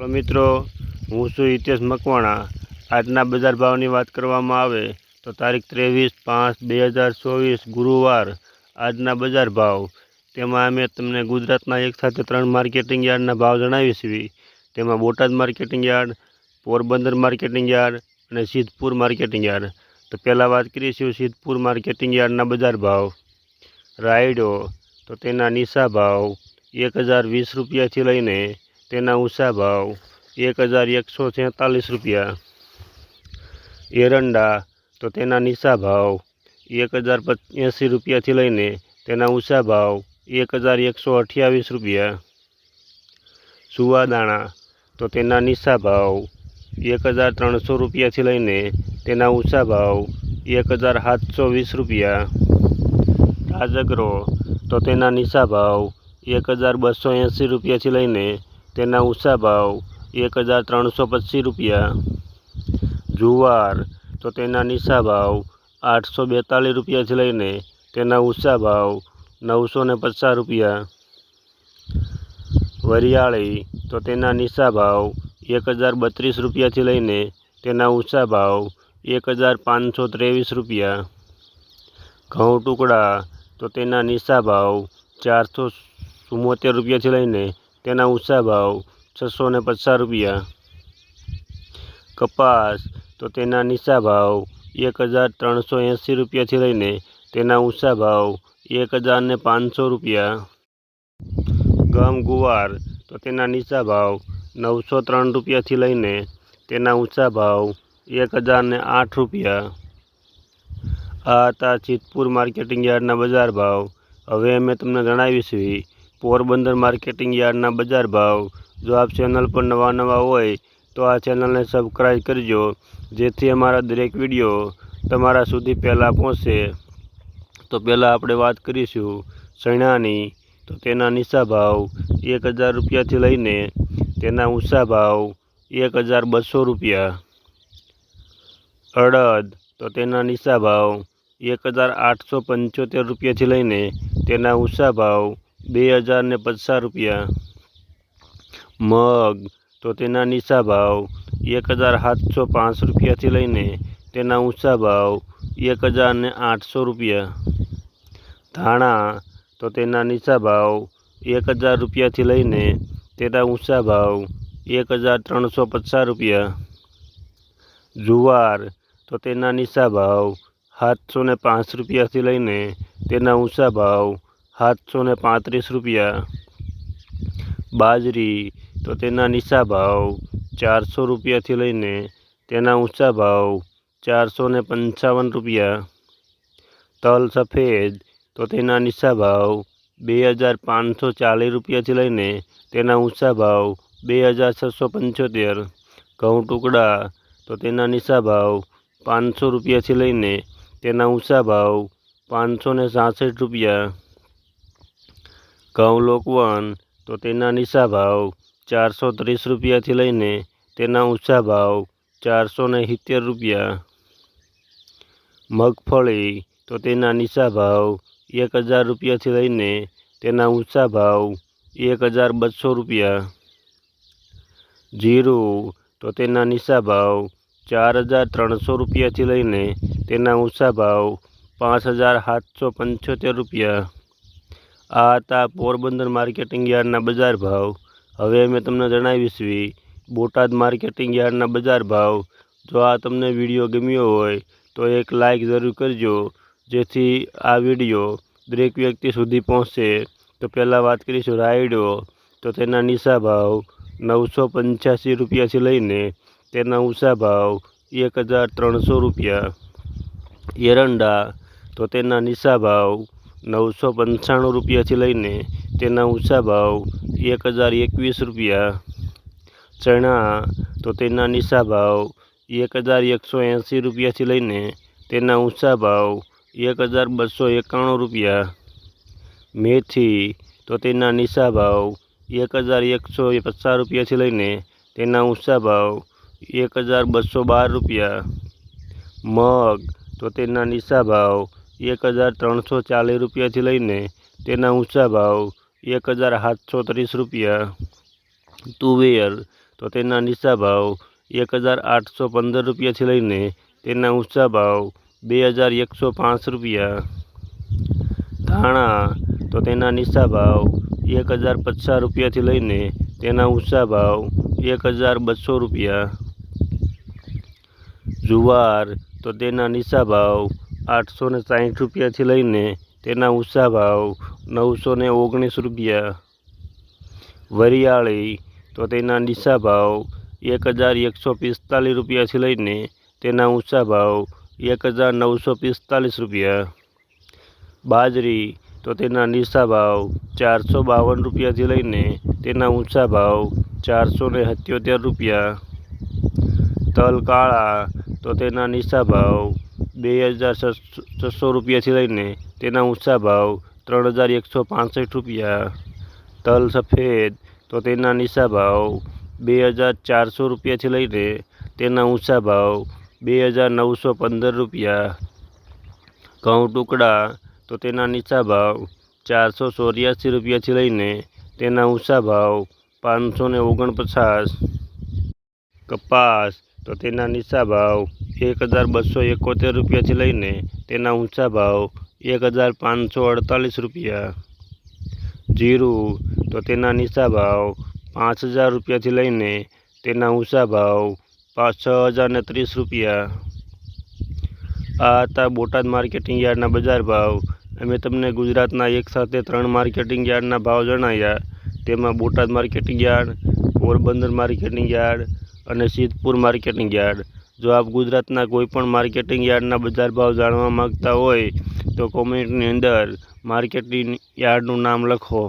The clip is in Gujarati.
તો મિત્રો, હું છું હિતેશ મકવાણા। આજના બજાર ભાવની વાત કરવામાં આવે તો તારીખ 23/5/2024 ગુરુવાર આજના બજાર ભાવ, તેમાં અમે તમને ગુજરાતના એક સાથે 3 માર્કેટિંગ યાર્ડના ભાવ જણાવીશું। તેમાં Botad marketing yard, Porbandar marketing yard અને સિદ્ધપુર માર્કેટિંગ યાર્ડ। તો પહેલાં વાત કરીશું સિદ્ધપુર માર્કેટિંગ યાર્ડના બજાર ભાવ। રાયડો તો તેના નીચા ભાવ 1020 રૂપિયાથી લઈને તેના ઊંચા ભાવ 1146 રૂપિયા। એરંડા તો તેના નીચા ભાવ 1080 રૂપિયાથી લઈને તેના ઊંચા ભાવ 1128 રૂપિયા। સુવાદાણા તો તેના નીચા ભાવ 1300 રૂપિયાથી લઈને તેના ઊંચા ભાવ 1720 રૂપિયા। રાજગરો તો તેના નીચા ભાવ 1280 રૂપિયાથી લઈને તેના ઊંચા ભાવ 1325 રૂપિયા। જુવાર તો તેના નીચા ભાવ 842 રૂપિયાથી લઈને તેના ઊંચા ભાવ 950 રૂપિયા। વરિયાળી તો તેના નીચા ભાવ 1032 રૂપિયાથી લઈને તેના ઊંચા ભાવ 1523 રૂપિયા। ઘઉં ટુકડા તો તેના નીચા ભાવ 474 રૂપિયાથી લઈને તેના ઊંચા ભાવ 650 રૂપિયા। કપાસ તો તેના નીચા ભાવ 1380 રૂપિયાથી લઈને તેના ઊંચા ભાવ 1500 રૂપિયા। ગમ ગુવાર તો તેના નીચા ભાવ 903 રૂપિયાથી લઈને તેના ઊંચા ભાવ 1008 રૂપિયા। આ હતા સિદ્ધપુર માર્કેટિંગ યાર્ડના બજાર ભાવ। હવે અમે તમને જણાવીશું પોરબંદર માર્કેટિંગ યાર્ડના બજાર ભાવ। જો આપ ચેનલ પર નવા હોય તો આ ચેનલને સબસ્ક્રાઈબ કરજો, જેથી અમારા દરેક વિડીયો તમારા સુધી પહેલાં પહોંચે। તો પહેલાં આપણે વાત કરીશું ચણાની। તો તેના નીચા ભાવ 1000 રૂપિયાથી લઈને તેના ઊંચા ભાવ 1200 રૂપિયા। અડદ તો તેના નીચા ભાવ 1875 રૂપિયાથી લઈને તેના ઊંચા ભાવ 2050 રૂપિયા। મગ તો તેના નીચા ભાવ 1705 રૂપિયાથી લઈને તેના ઊંચા ભાવ 1800 રૂપિયા। ધાણા તો તેના નીચા ભાવ 1000 રૂપિયાથી લઈને તેના ઊંચા ભાવ 1350 રૂપિયા। જુવાર તો તેના નીચા ભાવ 705 રૂપિયાથી લઈને તેના ઊંચા ભાવ 735 રૂપિયા। બાજરી તો તેના નીચા ભાવ 400 રૂપિયાથી લઈને તેના ઊંચા ભાવ 455 રૂપિયા। તલ સફેદ તો તેના નીચા ભાવ 2540 રૂપિયાથી લઈને તેના ઊંચા ભાવ 2675। ઘઉં ટુકડા તો તેના નીચા ભાવ 500 રૂપિયાથી લઈને તેના ઊંચા ભાવ 566 રૂપિયા। ઘઉં લોકવન તો તેના નીચા ભાવ 430 રૂપિયાથી લઈને તેના ઊંચા ભાવ 470 રૂપિયા। મગફળી તો તેના નીચા ભાવ 1000 રૂપિયાથી લઈને તેના ઊંચા ભાવ 1200 રૂપિયા। જીરું તો તેના નીચા ભાવ 4300 રૂપિયાથી લઈને તેના ઊંચા ભાવ 5775 રૂપિયા। આ હતા પોરબંદર માર્કેટિંગ યાર્ડના બજાર ભાવ। હવે અમે તમને જણાવીશું બોટાદ માર્કેટિંગ યાર્ડના બજાર ભાવ। જો આ તમને વિડીયો ગમ્યો હોય તો એક લાઈક જરૂર કરજો, જેથી આ વિડીયો દરેક વ્યક્તિ સુધી પહોંચે। તો પહેલાં વાત કરીશું રાયડો। તો તેના નીચા ભાવ 985 રૂપિયાથી લઈને તેના ઊંચા ભાવ 1300 રૂપિયા। એરંડા તો તેના નીચા ભાવ 995 રૂપિયાથી લઈને તેના ઊંચા ભાવ 1021 રૂપિયા। ચણા તો તેના નીચા ભાવ 1180 રૂપિયાથી લઈને તેના ઊંચા ભાવ 1291 રૂપિયા। મેથી તો તેના નીચા ભાવ 1150 રૂપિયાથી લઈને તેના ઊંચા ભાવ 1212 રૂપિયા। મગ તો તેના નીચા ભાવ 1340 રૂપિયાથી લઈને તેના ઊંચા ભાવ 1730 રૂપિયા। તુવેર તો તો તેના નીચા ભાવ 1815 રૂપિયાથી લઈને તેના ઊંચા ભાવ 2105 રૂપિયા। ધાણા તો તેના નીચા ભાવ 1050 રૂપિયાથી લઈને તેના ઊંચા ભાવ 1200 રૂપિયા। જુવાર તો તેના નીચા ભાવ 860 રૂપિયાથી લઈને તેના ઊંચા ભાવ 919 રૂપિયા। વરિયાળી તો તેના નીચા ભાવ 1145 રૂપિયાથી લઈને તેના ઊંચા ભાવ 1945 રૂપિયા। બાજરી તો તેના નીચા ભાવ 452 રૂપિયાથી લઈને તેના ઊંચા ભાવ 477 રૂપિયા। તલ કાળા તો તેના નીચા ભાવ 2600 રૂપિયાથી લઈને તેના ઊંચા ભાવ 3165 રૂપિયા। તલ સફેદ તો તેના નીચા ભાવ 2400 રૂપિયાથી લઈને તેના ઊંચા ભાવ 2915 રૂપિયા। ઘઉં ટુકડા તો તેના નીચા ભાવ 484 રૂપિયાથી લઈને તેના ઊંચા ભાવ 549। કપાસ તો તેના નીચા ભાવ 1271 રૂપિયાથી લઈને તેના ઊંચા ભાવ 1548 રૂપિયા। જીરું તો તેના નીચા ભાવ 5000 રૂપિયાથી લઈને તેના ઊંચા ભાવ 6030 રૂપિયા। આ હતા બોટાદ માર્કેટિંગ યાર્ડના બજાર ભાવ। અમે તમને ગુજરાતના એક સાથે 3 માર્કેટિંગ યાર્ડના ભાવ જણાવ્યા, તેમાં Botad marketing yard, Porbandar marketing yard અને સિદ્ધપુર માર્કેટિંગ યાર્ડ। જો આપ ગુજરાતના કોઈપણ માર્કેટિંગ યાર્ડના બજાર ભાવ જાણવા માંગતા હોય તો કોમેન્ટની અંદર માર્કેટિંગ યાર્ડનું નામ લખો।